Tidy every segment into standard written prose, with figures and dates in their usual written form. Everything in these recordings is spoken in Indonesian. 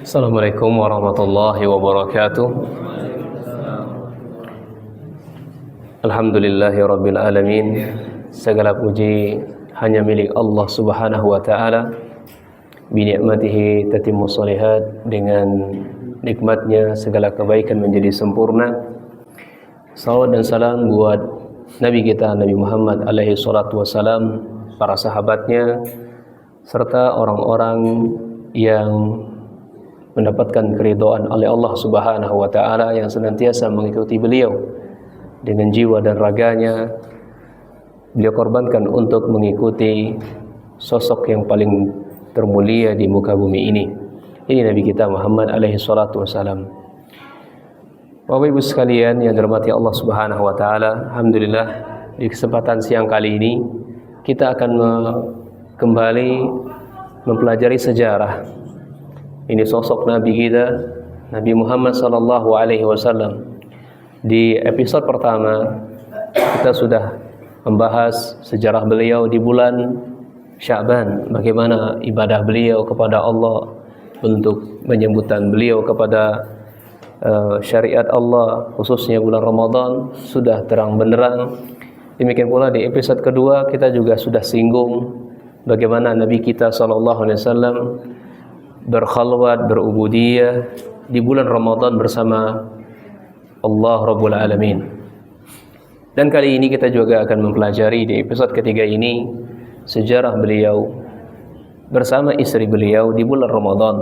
Assalamualaikum warahmatullahi wabarakatuh. Alhamdulillahi rabbil alamin. Segala puji hanya milik Allah subhanahu wa ta'ala. Bi ni'matihi tatimmu shalihat. Dengan nikmatnya segala kebaikan menjadi sempurna. Salawat dan salam buat Nabi kita Nabi Muhammad alaihi salatu wassalam, para sahabatnya, serta orang-orang yang mendapatkan keridhaan oleh Allah Subhanahu wa taala, yang senantiasa mengikuti beliau dengan jiwa dan raganya. Beliau korbankan untuk mengikuti sosok yang paling termulia di muka bumi ini. Ini Nabi kita Muhammad alaihi salatu wassalam. Bapak Ibu sekalian yang dirahmati Allah Subhanahu wa taala, alhamdulillah di kesempatan siang kali ini kita akan kembali mempelajari sejarah. Ini sosok Nabi kita, Nabi Muhammad sallallahu alaihi wasallam. Di episode pertama kita sudah membahas sejarah beliau di bulan Sya'ban, bagaimana ibadah beliau kepada Allah, bentuk penyambutan beliau kepada syariat Allah, khususnya bulan Ramadan, sudah terang benderang. Demikian pula di episode kedua kita juga sudah singgung bagaimana Nabi kita sallallahu alaihi wasallam berkhalwat, berubudiyah di bulan Ramadan bersama Allah Rabbul Alamin. Dan kali ini kita juga akan mempelajari di episode ketiga ini sejarah beliau bersama istri beliau di bulan Ramadan.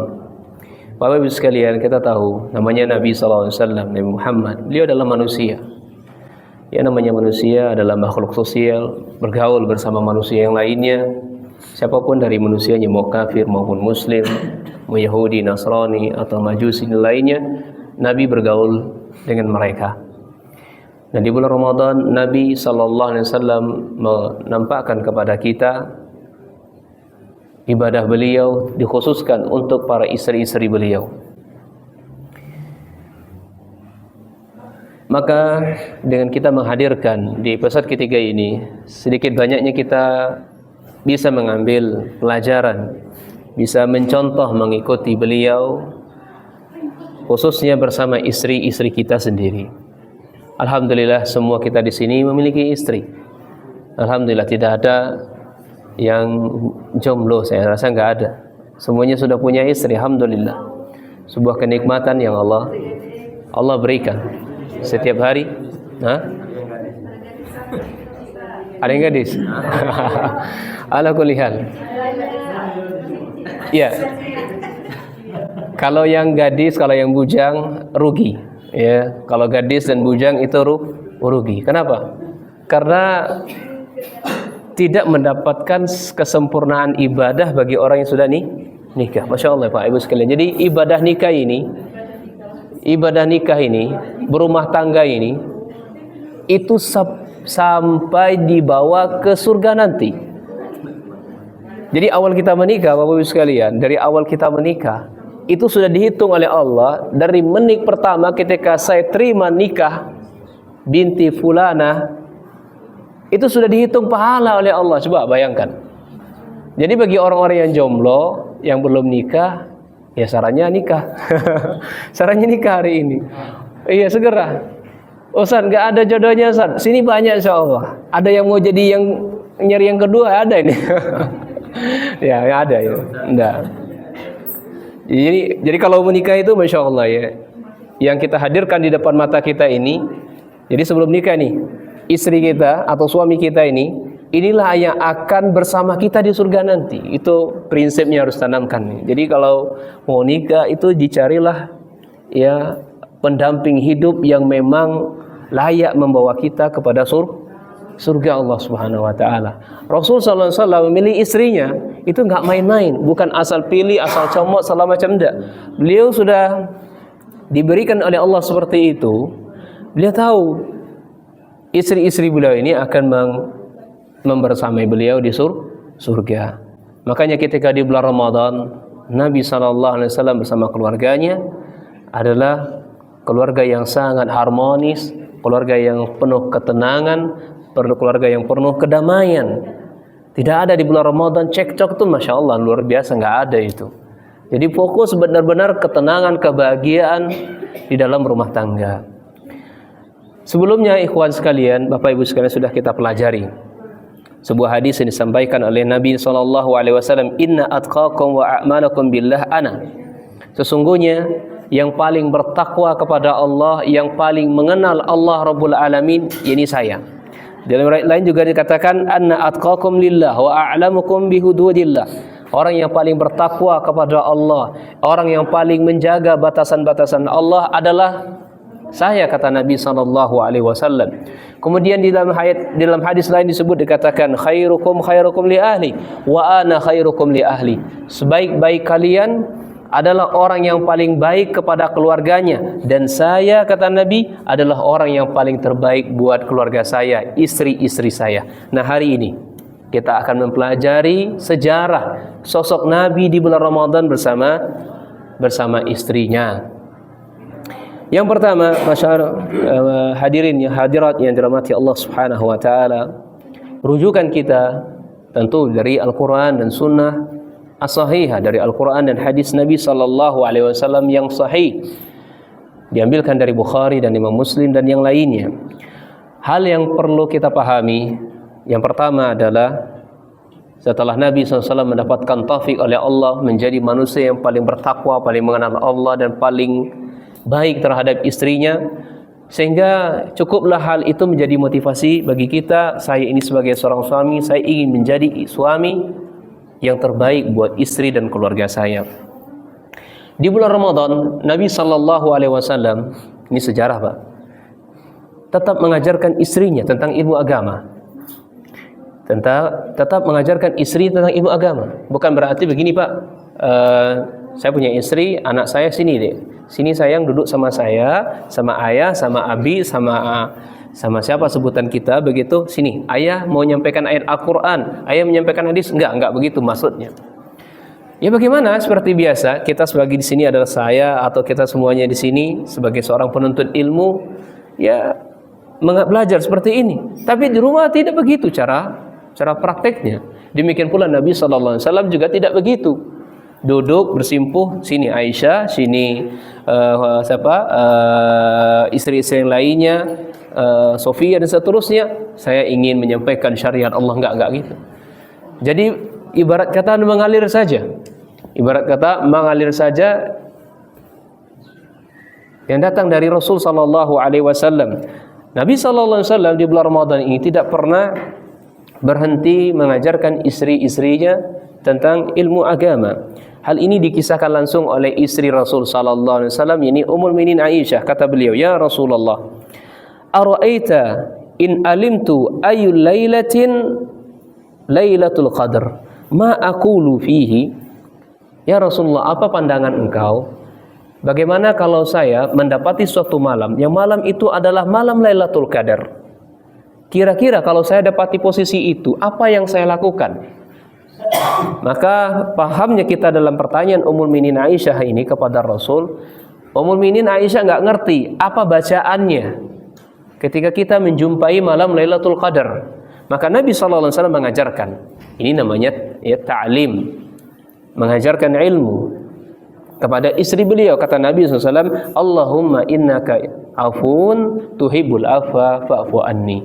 Bapak Ibu sekalian, kita tahu namanya Nabi sallallahu alaihi wasallam, Nabi Muhammad. Beliau adalah manusia. Ya, namanya manusia adalah makhluk sosial, bergaul bersama manusia yang lainnya. Siapapun dari manusianya, mau kafir maupun muslim, mau Yahudi, Nasrani atau Majusi dan lainnya, Nabi bergaul dengan mereka. Dan di bulan Ramadan Nabi sallallahu alaihi wasallam menampakkan kepada kita ibadah beliau dikhususkan untuk para istri-istri beliau. Maka dengan kita menghadirkan di episode ketiga ini, sedikit banyaknya kita bisa mengambil pelajaran, bisa mencontoh mengikuti beliau, khususnya bersama istri-istri kita sendiri. Alhamdulillah semua kita di sini memiliki istri. Alhamdulillah tidak ada yang jomblo, saya rasa nggak ada. Semuanya sudah punya istri, alhamdulillah. Sebuah kenikmatan yang Allah berikan setiap hari. Ada yang gadis? Ala kulli hal. Ya. Kalau yang gadis, kalau yang bujang rugi. Ya, kalau gadis dan bujang itu rugi. Kenapa? Karena tidak mendapatkan kesempurnaan ibadah bagi orang yang sudah nikah. Masya Allah Pak Ibu sekalian. Jadi ibadah nikah ini, berumah tangga ini, itu sampai dibawa ke surga nanti. Jadi awal kita menikah, Bapak Ibu sekalian, dari awal kita menikah itu sudah dihitung oleh Allah dari menit pertama ketika saya terima nikah binti fulana, itu sudah dihitung pahala oleh Allah. Coba bayangkan. Jadi bagi orang-orang yang jomblo, yang belum nikah, ya sarannya nikah. Sarannya nikah hari ini. Iya, segera. Ustaz, nggak ada jodohnya Ustaz. Sini banyak insyaallah. Ada yang mau jadi yang nyari yang kedua, ada ini. Ya ada ya. Enggak. Jadi kalau menikah itu Masya Allah ya, yang kita hadirkan di depan mata kita ini. Jadi sebelum nikah nih, istri kita atau suami kita ini, inilah yang akan bersama kita di surga nanti. Itu prinsipnya harus tanamkan nih. Jadi kalau mau nikah itu dicarilah ya pendamping hidup yang memang layak membawa kita kepada surga Allah Subhanahu wa taala. Rasul sallallahu alaihi wasallam memilih istrinya itu enggak main-main, bukan asal pilih, asal comot segala macam, enggak. Beliau sudah diberikan oleh Allah seperti itu. Beliau tahu istri-istri beliau ini akan membersamai beliau di surga. Makanya ketika di bulan Ramadan Nabi sallallahu alaihi wasallam bersama keluarganya adalah keluarga yang sangat harmonis, keluarga yang penuh ketenangan, keluarga yang penuh kedamaian. Tidak ada di bulan Ramadan cekcok tuh, Masya Allah, luar biasa, nggak ada itu. Jadi fokus benar-benar ketenangan, kebahagiaan di dalam rumah tangga. Sebelumnya ikhwan sekalian, Bapak Ibu sekalian, sudah kita pelajari sebuah hadis yang disampaikan oleh Nabi SAW, inna atqakum wa a'malakum billah ana. Sesungguhnya yang paling bertakwa kepada Allah, yang paling mengenal Allah Rabbul Alamin, ini saya. Dalam ayat lain juga dikatakan anna atqakum lillah wa a'lamukum bihududillah. Orang yang paling bertakwa kepada Allah, orang yang paling menjaga batasan-batasan Allah adalah saya, kata Nabi SAW. Kemudian di dalam hadis lain disebut, dikatakan khairukum khairukum li ahli wa ana khairukum li ahli. Sebaik-baik kalian adalah orang yang paling baik kepada keluarganya, dan saya, kata Nabi, adalah orang yang paling terbaik buat keluarga saya, istri-istri saya. Nah, hari ini kita akan mempelajari sejarah sosok Nabi di bulan Ramadan bersama istrinya. Yang pertama, hadirin ya, hadirat yang dirahmati Allah Subhanahu wa taala, rujukan kita tentu dari Al-Qur'an dan Sunnah as-sahihah, dari Al-Qur'an dan hadis Nabi sallallahu alaihi wasallam yang sahih, diambilkan dari Bukhari dan Imam Muslim dan yang lainnya. Hal yang perlu kita pahami, yang pertama adalah setelah Nabi SAW mendapatkan taufik oleh Allah menjadi manusia yang paling bertakwa, paling mengenal Allah, dan paling baik terhadap istrinya, sehingga cukuplah hal itu menjadi motivasi bagi kita. Saya ini sebagai seorang suami, saya ingin menjadi suami yang terbaik buat istri dan keluarga saya. Di bulan Ramadan, Nabi SAW, ini sejarah Pak, tetap mengajarkan istrinya tentang ilmu agama. Tetap mengajarkan istri tentang ilmu agama. Bukan berarti begini Pak, saya punya istri, anak saya sini deh, sini sayang duduk sama saya, sama ayah, sama abi, sama siapa sebutan kita begitu, sini ayah mau menyampaikan ayat Al-Quran, ayah menyampaikan hadis, enggak begitu maksudnya. Ya bagaimana, seperti biasa kita sebagai di sini adalah saya, atau kita semuanya di sini sebagai seorang penuntut ilmu, ya belajar seperti ini. Tapi di rumah tidak begitu cara prakteknya. Demikian pula Nabi SAW juga tidak begitu. Duduk bersimpuh, sini Aisyah, sini istri-istri yang lainnya, Sofia dan seterusnya. Saya ingin menyampaikan syariat Allah, enggak gitu. Jadi ibarat kata mengalir saja. Yang datang dari Rasul sallallahu alaihi wasallam. Nabi sallallahu alaihi wasallam di bulan Ramadan ini tidak pernah berhenti mengajarkan istri-istrinya tentang ilmu agama. Hal ini dikisahkan langsung oleh istri Rasul sallallahu alaihi wasallam, yakni Ummul Mukminin Aisyah. Kata beliau, "Ya Rasulullah, ara'aita in alimtu ayyul lailatin lailatul qadar, ma aqulu fihi?" Ya Rasulullah, apa pandangan engkau? Bagaimana kalau saya mendapati suatu malam, yang malam itu adalah malam Lailatul Qadar? Kira-kira kalau saya dapati posisi itu, apa yang saya lakukan? Maka pahamnya kita dalam pertanyaan Ummul Mukminin Aisyah ini kepada Rasul, Ummul Mukminin Aisyah nggak ngerti apa bacaannya ketika kita menjumpai malam Lailatul Qadar. Maka Nabi SAW mengajarkan, ini namanya ya ta'lim, mengajarkan ilmu kepada istri beliau. Kata Nabi SAW, Allahumma innaka afun tuhibbul afwa fa'fu anni.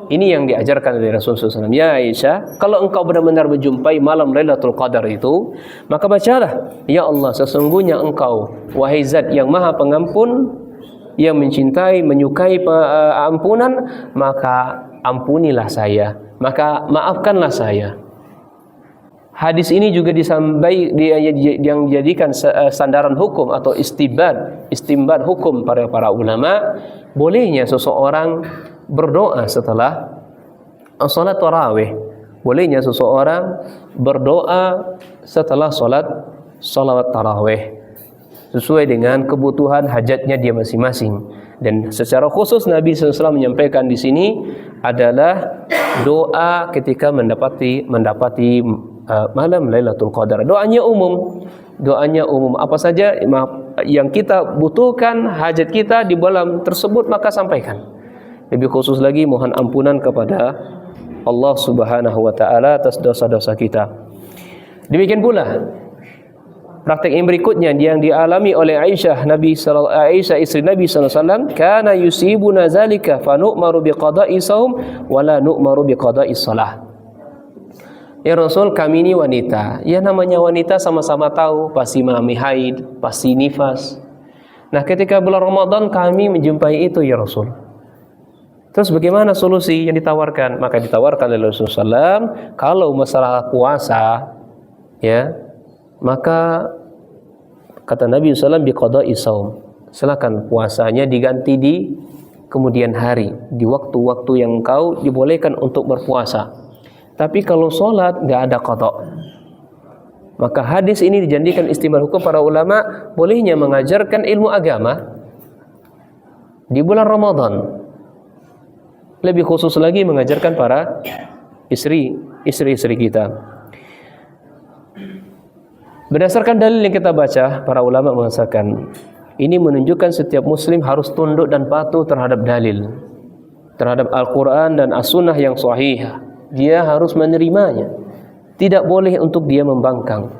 Ini yang diajarkan oleh Rasulullah SAW. Ya Aisyah, kalau engkau benar-benar menjumpai malam Lailatul Qadar itu, maka bacalah, ya Allah, sesungguhnya engkau wahai zat yang maha pengampun, yang mencintai, menyukai ampunan, maka ampunilah saya, maka maafkanlah saya. Hadis ini juga yang dijadikan sandaran hukum atau istimbat hukum para ulama, bolehnya seseorang berdoa setelah salat tarawih. Bolehnya seseorang berdoa setelah salat tarawih sesuai dengan kebutuhan hajatnya dia masing-masing. Dan secara khusus Nabi SAW menyampaikan di sini adalah doa ketika mendapati malam Lailatul Qadar. Doanya umum, apa saja yang kita butuhkan, hajat kita di malam tersebut, maka sampaikan. Lebih khusus lagi mohon ampunan kepada Allah Subhanahu wa taala atas dosa-dosa kita. Demikian pula Praktek yang berikutnya yang dialami oleh Aisyah istri Nabi sallallahu alaihi wasallam, kana yusibuna zalika fa nu'maru biqada'i shaum wa la nu'maru biqada'i shalah. Ya Rasul, kami ini wanita. Ya namanya wanita sama-sama tahu pasti mengalami haid, pasti nifas. Nah, ketika bulan Ramadan kami menjumpai itu ya Rasul. Terus bagaimana solusi yang ditawarkan? Maka ditawarkan oleh Rasulullah SAW, kalau masalah puasa, ya, maka kata Nabi SAW biqada'i shaum, silakan puasanya diganti di kemudian hari, di waktu-waktu yang engkau dibolehkan untuk berpuasa. Tapi kalau sholat nggak ada qada. Maka hadis ini dijadikan istimbar hukum para ulama bolehnya mengajarkan ilmu agama di bulan Ramadan. Lebih khusus lagi mengajarkan para istri-istri kita. Berdasarkan dalil yang kita baca, para ulama mengatakan ini menunjukkan setiap muslim harus tunduk dan patuh terhadap dalil, terhadap Al-Quran dan As-Sunnah yang sahih. Dia harus menerimanya. Tidak boleh untuk dia membangkang.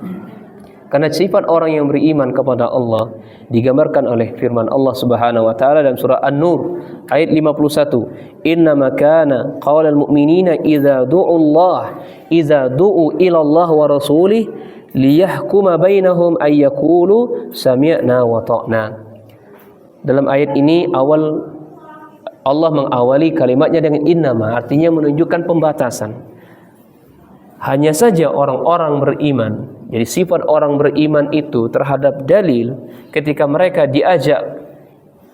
Karena sifat orang yang beriman kepada Allah digambarkan oleh firman Allah Subhanahu wa taala dalam surah An-Nur ayat 51. Innama kana qaulal mu'minina idza du'u ila Allah wa rasulih liyahkuma bainahum ay yaqulu sami'na wa ta'na. Dalam ayat ini Allah mengawali kalimatnya dengan innama, artinya menunjukkan pembatasan. Hanya saja orang-orang beriman. Jadi sifat orang beriman itu terhadap dalil ketika mereka diajak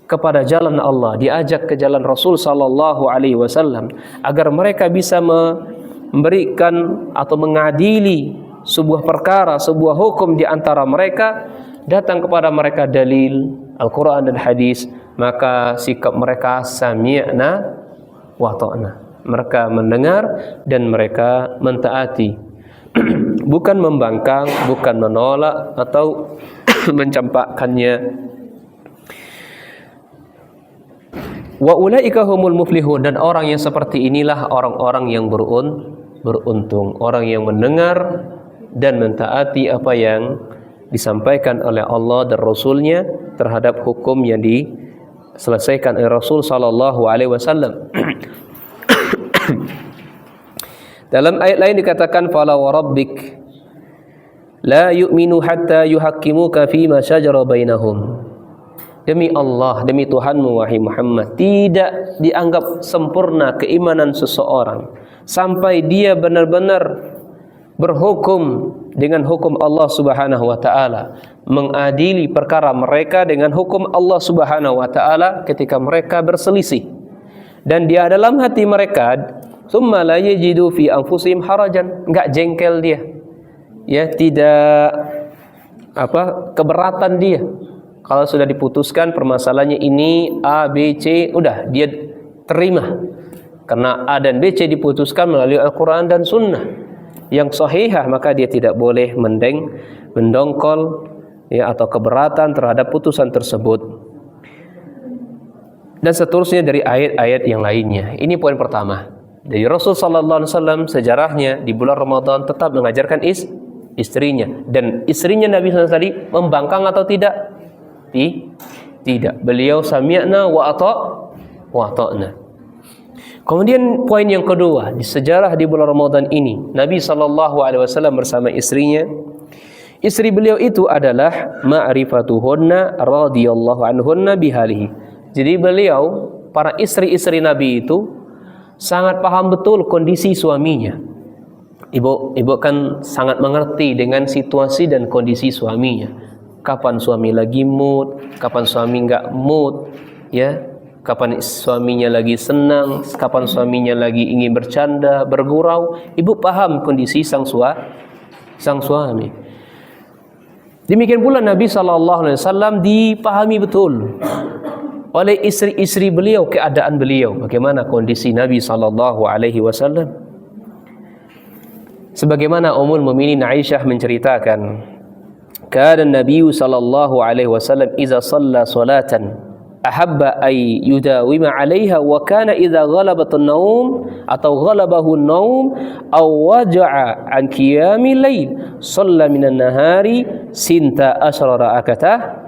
kepada jalan Allah, diajak ke jalan Rasul sallallahu alaihi wasallam agar mereka bisa memberikan atau mengadili sebuah perkara, sebuah hukum di antara mereka, datang kepada mereka dalil Al-Quran dan hadis, maka sikap mereka sami'na wa ta'na. Mereka mendengar dan mereka mentaati. Bukan membangkang, bukan menolak atau mencampakkannya. Wa ulaika humul muflihun, dan orang yang seperti inilah orang-orang yang beruntung, orang yang mendengar dan mentaati apa yang disampaikan oleh Allah dan Rasulnya terhadap hukum yang diselesaikan oleh Rasul sallallahu alaihi wasallam. Dalam ayat lain dikatakan fala wa rabbik la yu'minu hatta yuhaqqimuka fima shajara bainahum. Demi Allah, demi Tuhanmu wahai Muhammad, tidak dianggap sempurna keimanan seseorang sampai dia benar-benar berhukum dengan hukum Allah Subhanahu wa taala, mengadili perkara mereka dengan hukum Allah Subhanahu wa taala ketika mereka berselisih. Dan di dalam hati mereka summa la yajidu fi anfusihim harajan, enggak jengkel dia. Ya, tidak keberatan dia. Kalau sudah diputuskan permasalahannya ini A, B, C, udah dia terima. Karena A dan B, C diputuskan melalui Al-Quran dan Sunnah yang sahihah, maka dia tidak boleh mendongkol ya, atau keberatan terhadap putusan tersebut. Dan seterusnya dari ayat-ayat yang lainnya. Ini poin pertama. Dari Rasul sallallahu alaihi wasallam sejarahnya di bulan Ramadan tetap mengajarkan istrinya, dan istrinya Nabi sallallahu alaihi wasallam tadi membangkang atau tidak? Tidak. Beliau sami'na wa ata'na. Kemudian poin yang kedua, di sejarah di bulan Ramadan ini, Nabi sallallahu alaihi wasallam bersama istrinya. Istri beliau itu adalah ma'rifatuhunna radhiyallahu anhunna bihalihi. Jadi beliau, para istri-istri Nabi itu sangat paham betul kondisi suaminya. Ibu kan sangat mengerti dengan situasi dan kondisi suaminya. Kapan suami lagi mood, kapan suami enggak mood, ya. Kapan suaminya lagi senang, kapan suaminya lagi ingin bercanda, bergurau. Ibu paham kondisi sang suami. Demikian pula Nabi SAW dipahami betul oleh istri-istri beliau, keadaan beliau, bagaimana kondisi Nabi SAW. Sebagaimana Ummul Mukminin Aisyah menceritakan, kana Nabi sallallahu alaihi wasallam idza shalla salatan ahabba ay yudawima 'alaiha wa kana idza ghalabatun naum atau ghalabahu naum aw waja'a an qiyamil lail shalla minan nahari sinta asyara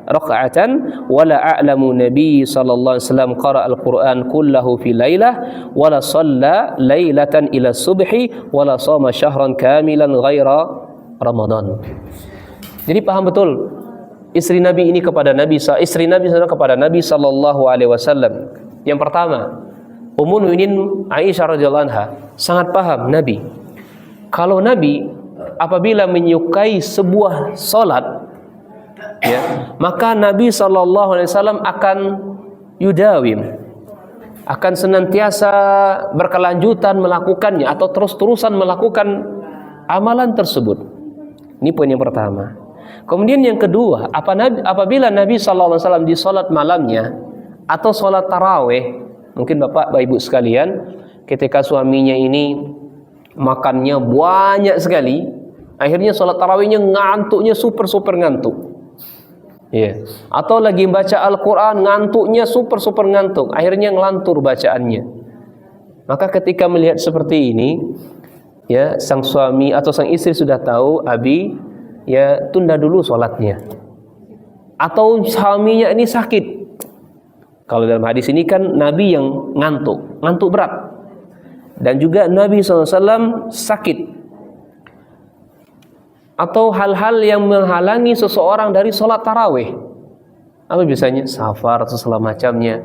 raka'atan wala a'lamu nabi sallallahu alaihi wasallam qara'a al-Qur'an kullahu fi lailah wala shalla lailatan ila subhi wala shama syahran kamilan ghaira Ramadan. Jadi paham betul istri Nabi ini kepada istri Nabi kepada Nabi sallallahu alaihi wasallam. Yang pertama, Ummul Mukminin Aisyah radhiyallahu anha sangat paham Nabi. Kalau Nabi apabila menyukai sebuah salat, ya, maka Nabi sallallahu alaihi wasallam akan yudawim, akan senantiasa berkelanjutan melakukannya atau terus-terusan melakukan amalan tersebut. Ini poin yang pertama. Kemudian yang kedua, apabila Nabi sallallahu alaihi wasallam di salat malamnya atau salat tarawih, mungkin Bapak Ibu sekalian, ketika suaminya ini makannya banyak sekali, akhirnya salat tarawihnya ngantuknya super ngantuk. Ya. Atau lagi baca Al-Qur'an ngantuknya super ngantuk, akhirnya ngelantur bacaannya. Maka ketika melihat seperti ini, ya, sang suami atau sang istri sudah tahu, Abi, ya, tunda dulu sholatnya. Atau suaminya ini sakit. Kalau dalam hadis ini kan Nabi yang ngantuk berat. Dan juga Nabi SAW sakit. Atau hal-hal yang menghalangi seseorang dari sholat tarawih. Apa biasanya? Safar atau segala macamnya.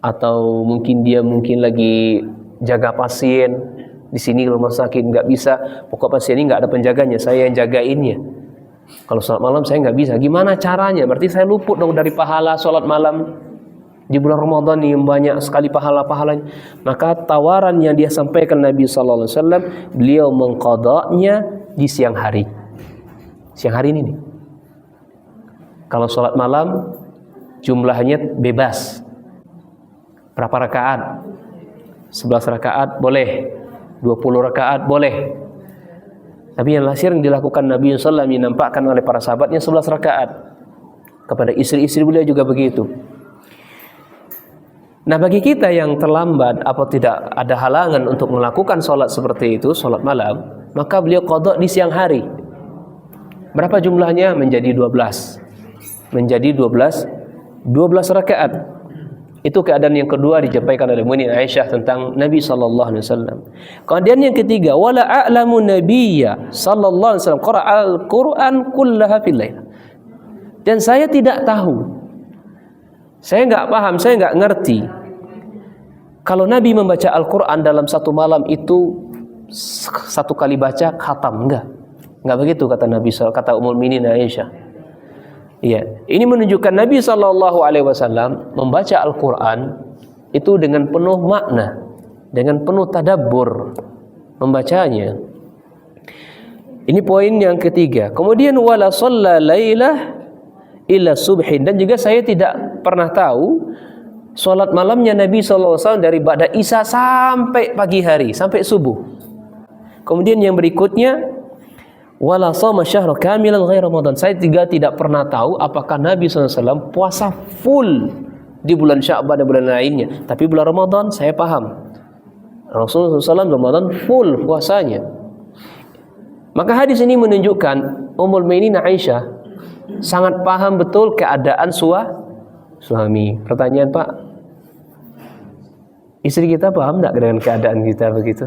Atau mungkin dia lagi jaga pasien. Di sini rumah sakit nggak bisa, pokok pasien ini nggak ada penjaganya, saya yang jagainnya. Kalau sholat malam saya nggak bisa, gimana caranya? Berarti saya luput dong dari pahala sholat malam di bulan Ramadan yang banyak sekali pahala-pahalanya. Maka tawaran yang dia sampaikan Nabi Sallallahu Alaihi Wasallam, beliau mengqadanya di siang hari. Siang hari ini nih. Kalau sholat malam jumlahnya bebas. Berapa rakaat? 11 rakaat boleh. 20 rakaat boleh. Tapi yang yang dilakukan Nabi SAW dinampakkan oleh para sahabatnya 11 rakaat. Kepada istri-istri beliau juga begitu. Nah, bagi kita yang terlambat atau tidak ada halangan untuk melakukan sholat seperti itu, sholat malam, maka beliau qadha di siang hari. Berapa jumlahnya? Menjadi 12. Menjadi 12 rakaat. Itu keadaan yang kedua dijampaikan oleh Mukminin Aisyah tentang Nabi sallallahu alaihi wasallam. Kemudian yang ketiga, wala a'lamu nabiyya sallallahu alaihi wasallam qara'al Qur'an kullaha fil lail. Dan saya tidak tahu. Saya enggak paham, saya enggak ngerti. Kalau Nabi membaca Al-Qur'an dalam satu malam itu satu kali baca khatam, enggak. Enggak begitu kata Nabi kata Ummul Mukminin Aisyah. Iya, ini menunjukkan Nabi sallallahu alaihi wasallam membaca Al-Qur'an itu dengan penuh makna, dengan penuh tadabbur membacanya. Ini poin yang ketiga. Kemudian wala shalla lailah illa subhin, dan juga saya tidak pernah tahu salat malamnya Nabi sallallahu alaihi wasallam dari ba'da Isya sampai pagi hari, sampai subuh. Kemudian yang berikutnya wala shoma syahra kamilan ghair Ramadan. Saya juga tidak pernah tahu apakah Nabi SAW puasa full di bulan Sya'ban dan bulan lainnya. Tapi bulan Ramadan saya paham. Rasulullah SAW Ramadan full puasanya. Maka hadis ini menunjukkan Ummul Mukminin Aisyah sangat paham betul keadaan suami. Pertanyaan, Pak, istri kita paham enggak dengan keadaan kita begitu?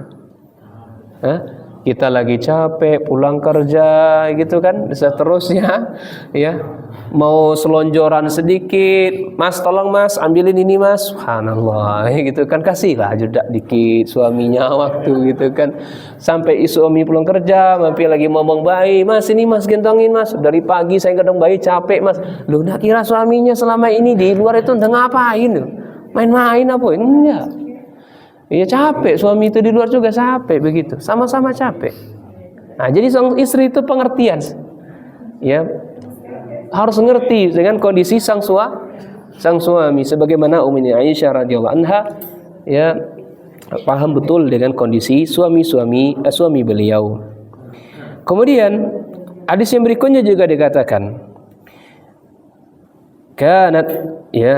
Hah? Kita lagi capek, pulang kerja gitu kan, seterusnya ya. Mau selonjoran sedikit, Mas tolong Mas, ambilin ini Mas. Subhanallah, gitu kan, kasihlah jeda dikit suaminya waktu gitu kan. Sampai suami pulang kerja, mampir lagi ngomong bayi, Mas ini Mas gentongin Mas. Dari pagi saya gendong bayi capek Mas. Loh, nak kira suaminya selama ini di luar itu udah ngapain? Main-main apa? Enggak. Iya, capek, suami itu di luar juga capek begitu, sama-sama capek. Nah, jadi sang istri itu pengertian, ya, harus ngerti dengan kondisi sang suami, sebagaimana Ummi Aisyah radhiyallahu anha, ya, paham betul dengan kondisi suami beliau. Kemudian hadis yang berikutnya juga dikatakan, kanat ya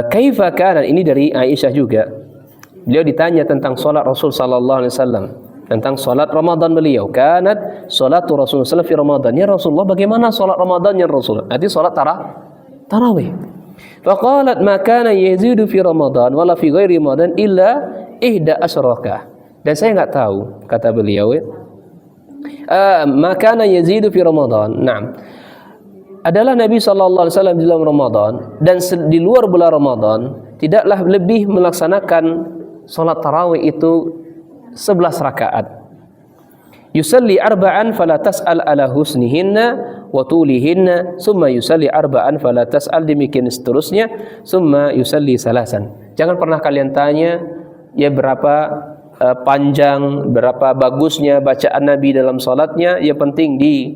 kaifa kanat, ini dari Aisyah juga. Beliau ditanya tentang salat Rasul sallallahu alaihi wasallam, tentang salat Ramadan beliau. Kanat salatu Rasulullah sallallahu fi Ramadan. Ya Rasulullah, bagaimana salat Ramadannya Rasul? Arti salat tarawih. Faqalat ma kana yazidu fi Ramadan wala fi ghairi Ramadan illa ihda asyraka. Dan saya enggak tahu, kata beliau, ma kana yazidu fi Ramadan. Naam. Adalah Nabi sallallahu alaihi wasallam di dalam Ramadan dan di luar bulan Ramadan tidaklah lebih melaksanakan salat tarawih itu 11 rakaat. Yusalli arba'an fala tas'al ala husnihinna wa tulihinna, summa yusalli arba'an fala tas'al, demikian seterusnya, summa yusalli salasan. Jangan pernah kalian tanya ya berapa panjang, berapa bagusnya bacaan Nabi dalam salatnya. Yang penting di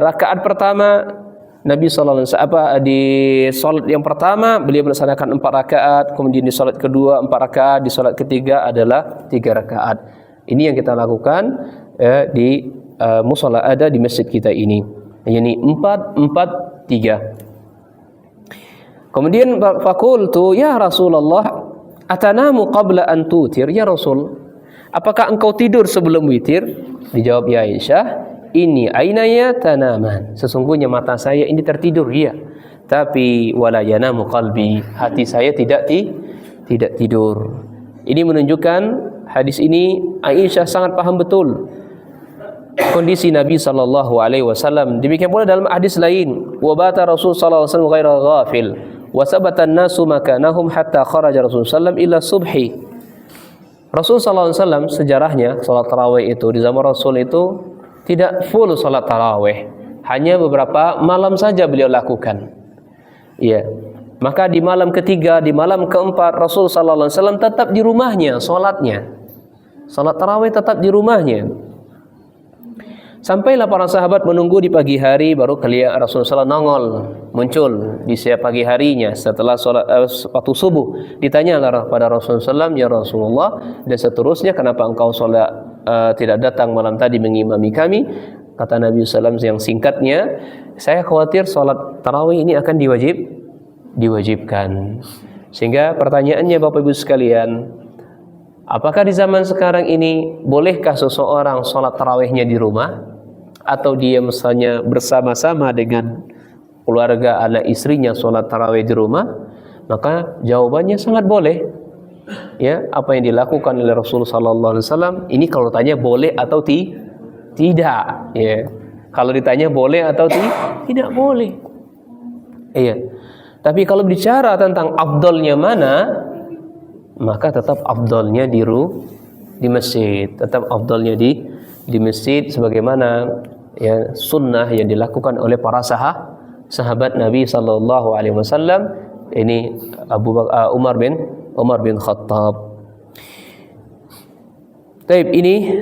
rakaat pertama Nabi sallallahu alaihi wasallam di salat yang pertama beliau melaksanakan 4 rakaat, kemudian di salat kedua 4 rakaat, di salat ketiga adalah 3 rakaat. Ini yang kita lakukan di musalla ada di masjid kita ini. Yani 4-4-3. Kemudian faqultu ya Rasulullah atanamu qabla an tutir, ya Rasul, apakah engkau tidur sebelum witir? Dijawab ya Aisyah, ini ainaya tanaman, sesungguhnya mata saya ini tertidur, ya, tapi wala yanamu qalbi, hati saya tidak tidur. Ini menunjukkan hadis ini Aisyah sangat paham betul kondisi Nabi sallallahu alaihi wasallam. Demikian pula dalam hadis lain, wa bata Rasul sallallahu alaihi wasallam ghaira ghafil wa sabata an-nasu makanahum hatta kharaja Rasul sallallahu ila subhi. Rasul sallallahu alaihi wasallam sejarahnya salat tarawih itu di zaman Rasul itu tidak full salat tarawih, hanya beberapa malam saja beliau lakukan. Ya. Maka di malam ketiga, di malam keempat Rasul sallallahu alaihi wasallam tetap di rumahnya salatnya. Salat tarawih tetap di rumahnya. Sampailah para sahabat menunggu di pagi hari, baru kalian Rasulullah nongol, muncul di siang pagi harinya setelah salat waktu subuh. Ditanyalah pada Rasulullah, ya Rasulullah, dan seterusnya, kenapa engkau salat tidak datang malam tadi mengimami kami? Kata Nabi sallallahu alaihi wasallam yang singkatnya, saya khawatir salat tarawih ini akan diwajibkan. Sehingga pertanyaannya Bapak Ibu sekalian, apakah di zaman sekarang ini bolehkah seseorang salat tarawihnya di rumah, atau dia misalnya bersama-sama dengan keluarga anak istrinya salat tarawih di rumah? Maka jawabannya sangat boleh. Ya, apa yang dilakukan oleh Rasulullah sallallahu alaihi wasallam ini kalau tanya boleh atau tidak, ya. Kalau ditanya boleh atau tidak boleh. Iya. Tapi kalau bicara tentang afdalnya mana, maka tetap afdalnya di masjid, tetap afdalnya di masjid, sebagaimana ya sunnah yang dilakukan oleh para sahabat Nabi sallallahu alaihi wasallam. Ini Umar bin Khattab. Taib, ini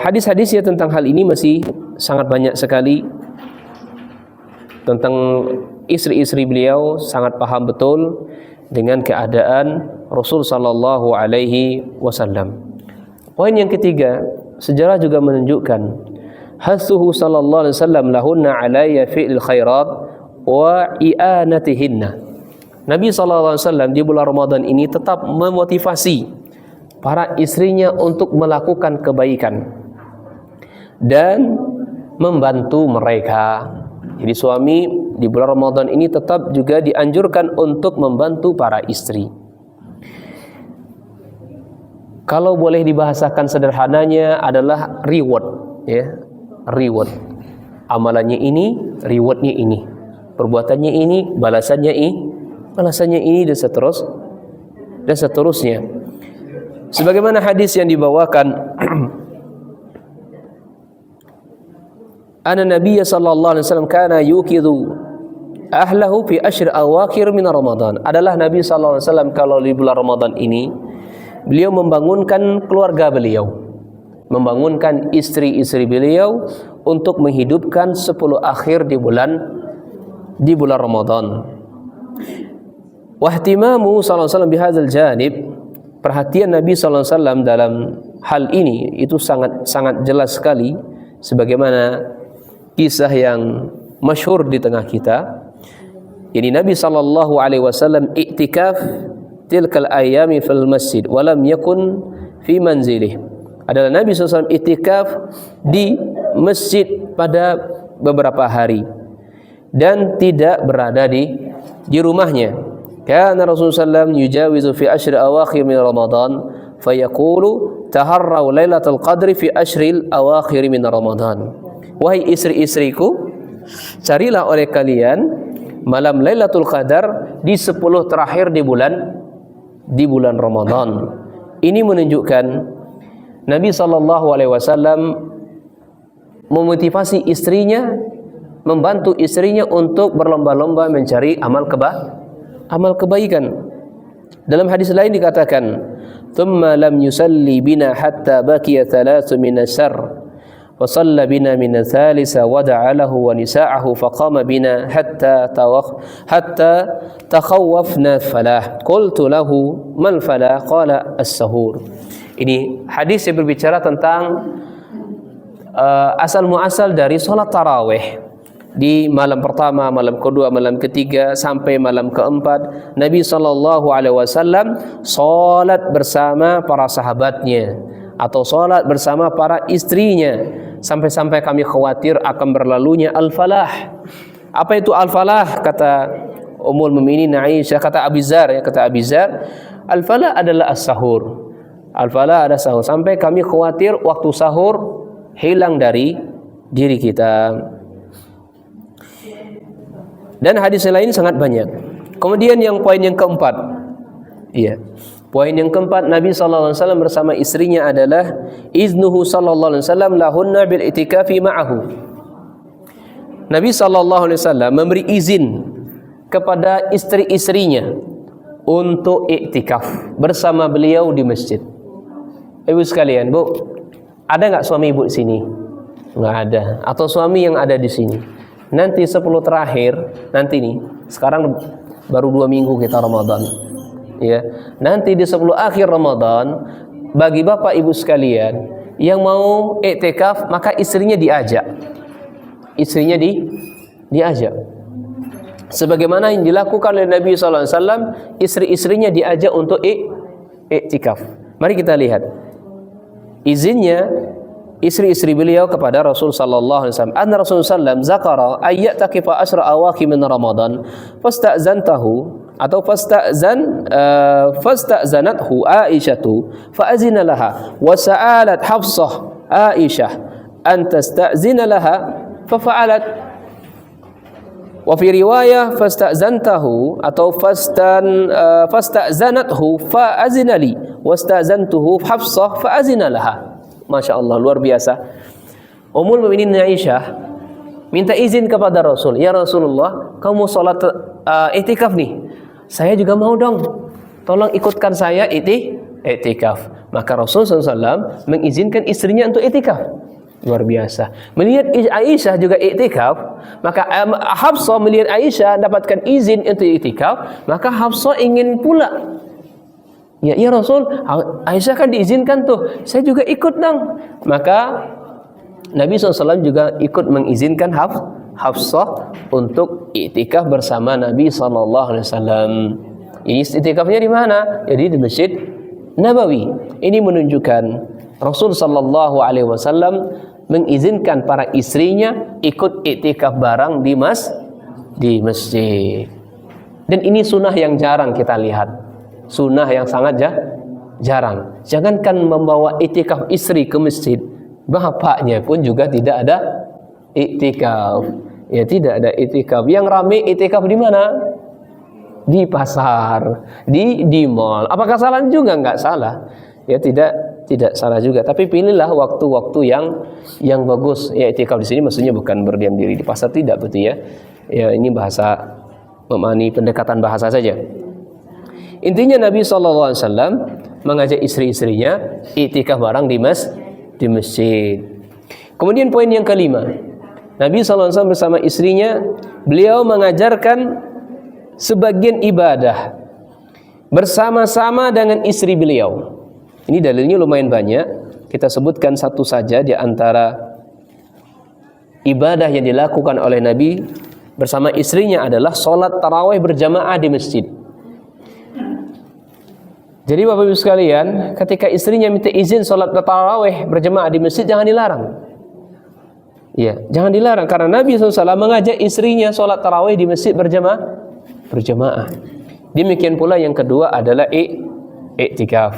hadis-hadisnya tentang hal ini masih sangat banyak sekali. Tentang istri-istri beliau sangat paham betul dengan keadaan Rasul sallallahu alaihi wasallam. Poin yang ketiga, sejarah juga menunjukkan hasuhu sallallahu alaihi wasallam lahunna alayya fi'il khairat wa i'anatihinna. Nabi sallallahu alaihi wasallam di bulan Ramadan ini tetap memotivasi para istrinya untuk melakukan kebaikan dan membantu mereka. Jadi suami di bulan Ramadan ini tetap juga dianjurkan untuk membantu para istri. Kalau boleh dibahasakan sederhananya adalah reward, ya, reward. Amalannya ini, rewardnya ini. Perbuatannya ini, balasannya ini, dan seterusnya. Sebagaimana hadis yang dibawakan Anna Nabiya sallallahu alaihi wasallam kana yuqidhu ahlahu fi ashr awakhir min Ramadan. Adalah Nabi sallallahu alaihi wasallam kalau di bulan Ramadan ini beliau membangunkan keluarga beliau, membangunkan istri-istri beliau untuk menghidupkan 10 akhir di bulan Ramadan. Wahtimamu sallallahu alaihi wasallam bihadzal janib, perhatian Nabi sallallahu alaihi wasallam dalam hal ini itu sangat jelas sekali, sebagaimana kisah yang masyhur di tengah kita. Jadi Nabi sallallahu alaihi wasallam i'tikaf tilkal ayami fil masjid wa lam yakun fi manzilih. Adalah Nabi SAW i'tikaf di masjid pada beberapa hari dan tidak berada di rumahnya. Kana Rasulullah SAW yujawizu fi ashri awakhir min Ramadan fayaqulu taharraw lailatul qadri fi ashril awakhir min Ramadan. Wahai istri-istriku, carilah oleh kalian malam Lailatul Qadar di 10 terakhir di bulan Ramadan. Ini menunjukkan Nabi SAW memotivasi istrinya, membantu istrinya untuk berlomba-lomba mencari amal kebaikan. Dalam hadis lain dikatakan, "Tsumma lam yusalli bina hatta baqiya thalathu min asy-syarr." وصلى بنا من الثالثة ودعا له ونساءه فقام بنا حتى تخوفنا الفلاح قلت له ما الفلاح قال السحور. Ini hadis yang berbicara tentang asal muasal dari sholat tarawih di malam pertama, malam kedua, malam ketiga sampai malam keempat. Nabi SAW sholat bersama para sahabatnya atau sholat bersama para istrinya, sampai-sampai kami khawatir akan berlalunya al-falah. Apa itu al-falah? Kata Ummul Mukminin Aisyah, kata Abi Dzar, al-falah adalah as-sahur. Al-falah ada sahur. Sampai kami khawatir waktu sahur hilang dari diri kita. Dan hadis lain sangat banyak. Kemudian yang poin yang keempat, poin yang keempat, Nabi SAW bersama istrinya adalah iznuhu sallallahu alaihi wasallam lahunna bil itikafi ma'ahu. Nabi SAW memberi izin kepada istri-istrinya untuk iktikaf bersama beliau di masjid. Ibu sekalian, Bu, ada nggak suami ibu di sini? Nggak ada. Atau suami yang ada di sini? Nanti 10 terakhir, nanti nih, sekarang baru 2 minggu kita Ramadan. Ya, nanti di 10 akhir Ramadan, bagi bapak ibu sekalian yang mau iktikaf, maka istrinya diajak. Diajak. Sebagaimana yang dilakukan oleh Nabi SAW, istri-istrinya diajak untuk iktikaf. Mari kita lihat izinnya istri-istri beliau kepada Rasul sallallahu alaihi wasallam. Anna Rasul sallam zakara ayyatakifa asyra awaqi min Ramadan fasta'zantahu atau fasta'zanathu Aisyatu fa'azina laha wa sa'alat Hafsah Aisyah an tasta'zina laha fafa'alat. Wa fi riwayah fasta'zantahu atau fasta'zanathu fa'azina li wasta'zantuhu Hafsah fa'azina laha. Masya Allah, luar biasa. Ummul Mukminin Aisyah minta izin kepada Rasul, ya Rasulullah, kamu sholat iktikaf nih, saya juga mau dong, tolong ikutkan saya iktikaf. Maka Rasul SAW mengizinkan istrinya untuk iktikaf. Luar biasa. Melihat Aisyah juga iktikaf, maka Hafsah melihat Aisyah dapatkan izin untuk iktikaf, maka Hafsah ingin pula. Ya Rasul, Aisyah kan diizinkan tuh, saya juga ikut dong. Maka Nabi SAW juga ikut mengizinkan Hafsah untuk iktikaf bersama Nabi SAW. Ini iktikafnya di mana? Jadi di Masjid Nabawi. Ini menunjukkan Rasul SAW mengizinkan para istrinya ikut iktikaf bareng di masjid. Dan ini sunnah yang jarang kita lihat. Sunnah yang sangat jarang. Jangankan membawa iktikaf istri ke masjid, bapaknya pun juga tidak ada iktikaf. Ya, tidak ada iktikaf. Yang ramai iktikaf di mana? Di pasar, di mall. Apakah salah juga? Enggak salah. Ya, tidak salah juga. Tapi pilihlah waktu-waktu yang bagus. Ya, iktikaf di sini maksudnya bukan berdiam diri di pasar, tidak betul ya. Ya, ini bahasa memahami pendekatan bahasa saja. Intinya Nabi SAW mengajak istri-istrinya iktikaf bareng di masjid. Kemudian poin yang kelima, Nabi SAW bersama istrinya, beliau mengajarkan sebagian ibadah bersama-sama dengan istri beliau. Ini dalilnya lumayan banyak. Kita sebutkan satu saja di antara ibadah yang dilakukan oleh Nabi bersama istrinya adalah sholat tarawih berjamaah di masjid. Jadi Bapak Ibu sekalian, ketika istrinya minta izin sholat tarawih berjamaah di masjid, jangan dilarang. Ya, jangan dilarang karena Nabi SAW mengajak istrinya sholat tarawih di masjid berjamaah. Demikian pula yang kedua adalah i'tikaf.